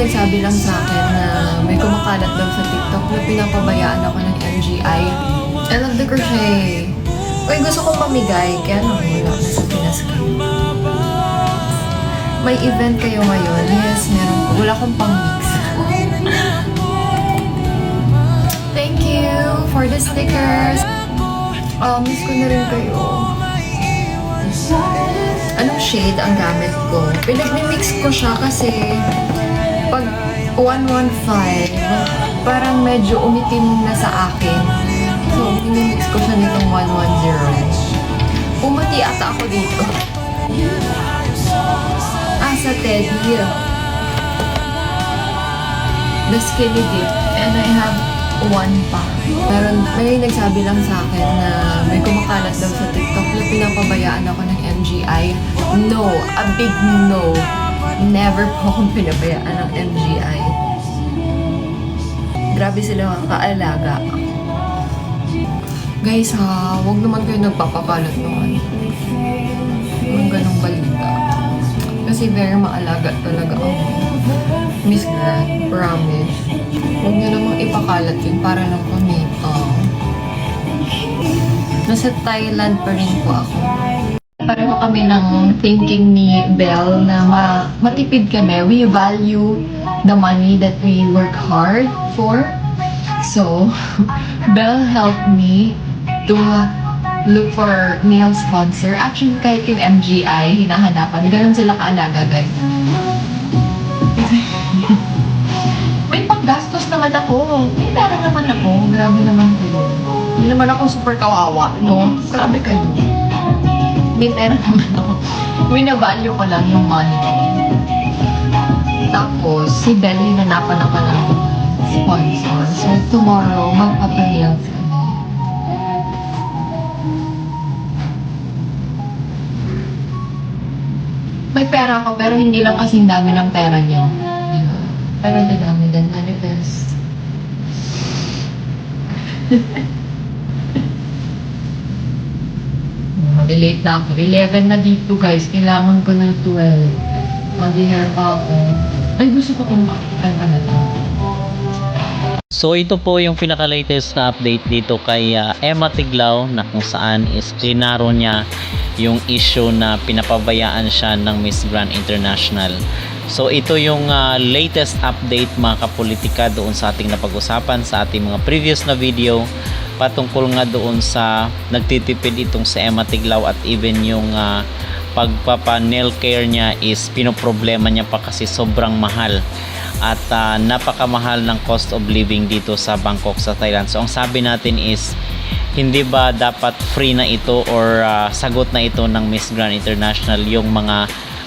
nagsabi lang sa akin na may kumakalat daw sa TikTok na pinapabayaan ako ng MGI. I love the crochet. Uy, gusto kong pamigay, kaya lang wala na sa Pinas kayo. May event kayo ngayon? Yes, meron ko. Wala akong pang-mix. Thank you for the stickers. Miss ko na rin kayo. Anong shade ang gamit ko? Pinag-mix ko siya kasi pag 115, parang medyo umitim na sa akin. So, pinimix ko siya nitong 110. Pumati ata ako dito. Sa Teddy. The skinny dip. And I have one pa. May nagsabi lang sa akin na may kumakalat daw sa TikTok na pinapabayaan ako ng MGI. No. A big no. Never po akong pinabayaan ng MGI. Grabe sila kaalaga. Guys ha, huwag naman kayo nagpapakalat noon. Yung ganong balita. Kasi very maalaga talaga ako. Miss Grand, promise. Huwag niyo namang ipakalat yun para lang kumita. Nasa Thailand pa rin po ako. Pareho kami ng thinking ni Belle na matipid kami. We value the money that we work hard for. So, Belle helped me to look for nail sponsor. Actually, kahit yung MGI, hinahanapan. Ganun sila kaalaga, guys. May paggastos naman ako. May pera naman ako. Grabe naman kayo. Hindi naman ako super kawawa, no? Grabe kayo. May pera naman ako. Winavalue ko lang yung money ko. Tapos, si Belle, hinanapan ako ng sponsor. So, tomorrow, magpapahills kami. May pera ako, pero hindi lang kasing dami ng pera niya. Diba? Pero dadami din, manifest. Late na ako. 11 na dito, guys. Kailangan ko ng 12. Mag-hair pa ako. Ay, gusto ko kung makikita na ito. So ito po yung pinaka-latest na update dito kay Emma Tiglao, na kung saan is klinaro niya yung issue na pinapabayaan siya ng Miss Grand International. So ito yung latest update mga kapolitika doon sa ating napag-usapan sa ating mga previous na video patungkol nga doon sa nagtitipid itong si Emma Tiglao, at even yung pagpapa nail care niya is pinoproblema niya pa kasi sobrang mahal. At napakamahal ng cost of living dito sa Bangkok sa Thailand. So ang sabi natin is, hindi ba dapat free na ito or sagot na ito ng Miss Grand International yung mga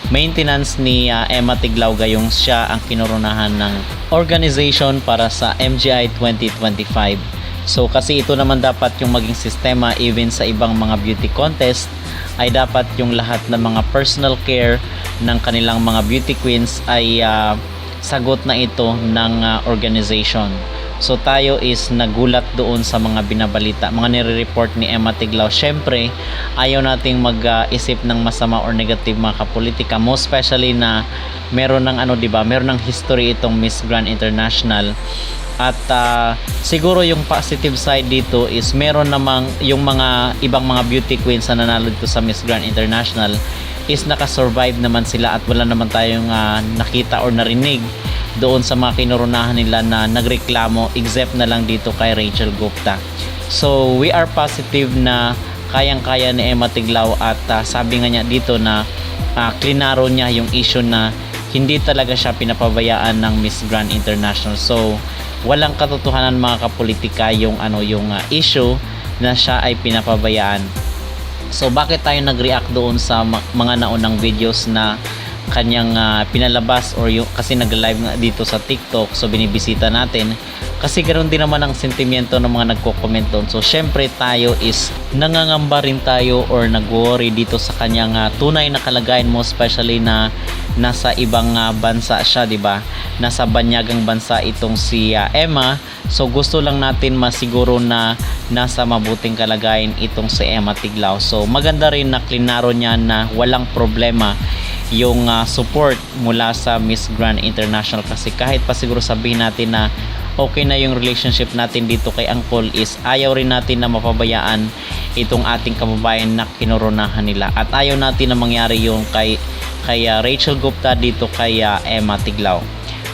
maintenance ni Emma Tiglao, gayong siya ang kinurunahan ng organization para sa MGI 2025. So kasi ito naman dapat yung maging sistema even sa ibang mga beauty contest, ay dapat yung lahat ng mga personal care ng kanilang mga beauty queens ay sagot na ito ng organization. So tayo is nagulat doon sa mga binabalita, mga nire-report ni Emma Tiglao. Syempre, ayaw nating mag-isip ng masama or negative mga kapolitika, most especially na meron ng meron ng history itong Miss Grand International. At siguro yung positive side dito is meron namang yung mga ibang mga beauty queens na nanalo dito sa Miss Grand International is nakasurvive naman sila, at wala naman tayong nakita or narinig doon sa mga kinurunahan nila na nagreklamo, except na lang dito kay Rachel Gupta. So we are positive na kayang-kaya ni Emma Tiglao, at sabi nga niya dito na klinaro niya yung issue na hindi talaga siya pinapabayaan ng Miss Grand International. So walang katotohanan mga kapolitika yung issue na siya ay pinapabayaan. So bakit tayo nag-react doon sa mga naunang videos na kanyang pinalabas, or yung kasi nag-live nga dito sa TikTok, so binibisita natin kasi ganoon din naman ang sentimiento ng mga nagko-comment doon. So syempre tayo is nangangamba rin tayo or nag-worry dito sa kanyang tunay na kalagayan mo, especially na nasa ibang bansa siya, di ba? Nasa banyagang bansa itong si Emma. So gusto lang natin masiguro na nasa mabuting kalagayan itong si Emma Tiglao. So maganda rin na klinaro niya na walang problema yung support mula sa Miss Grand International, kasi kahit pa siguro sabihin natin na okay na yung relationship natin dito kay Uncle, is ayaw rin natin na mapabayaan itong ating kababayan na kinoronahan nila, at ayaw natin na mangyari yung kay Rachel Gupta dito kay Emma Tiglao.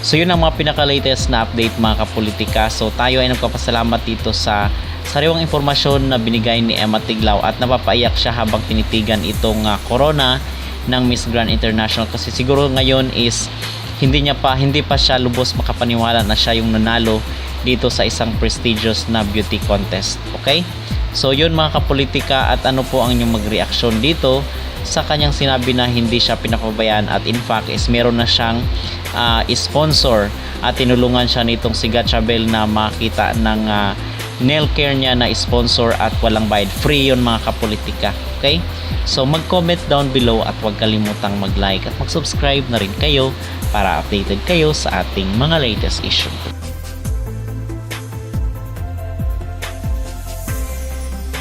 So yun ang mga pinaka-latest na update mga kapolitika. So tayo ay nagpapasalamat dito sa sariwang informasyon na binigay ni Emma Tiglao, at napapaiyak siya habang tinitigan itong corona ng Miss Grand International, kasi siguro ngayon is hindi pa siya lubos makapaniwala na siya yung nanalo dito sa isang prestigious na beauty contest. Okay? So yun mga kapolitika, at ano po ang inyong magreaksyon dito sa kanyang sinabi na hindi siya pinapabayaan, at in fact is meron na siyang sponsor at tinulungan siya nitong si Gatchabel na makita ng nail care niya na sponsor at walang bayad. Free yun mga kapolitika. Okay? So mag-comment down below, at huwag kalimutang mag-like at mag-subscribe na rin kayo para updated kayo sa ating mga latest issue.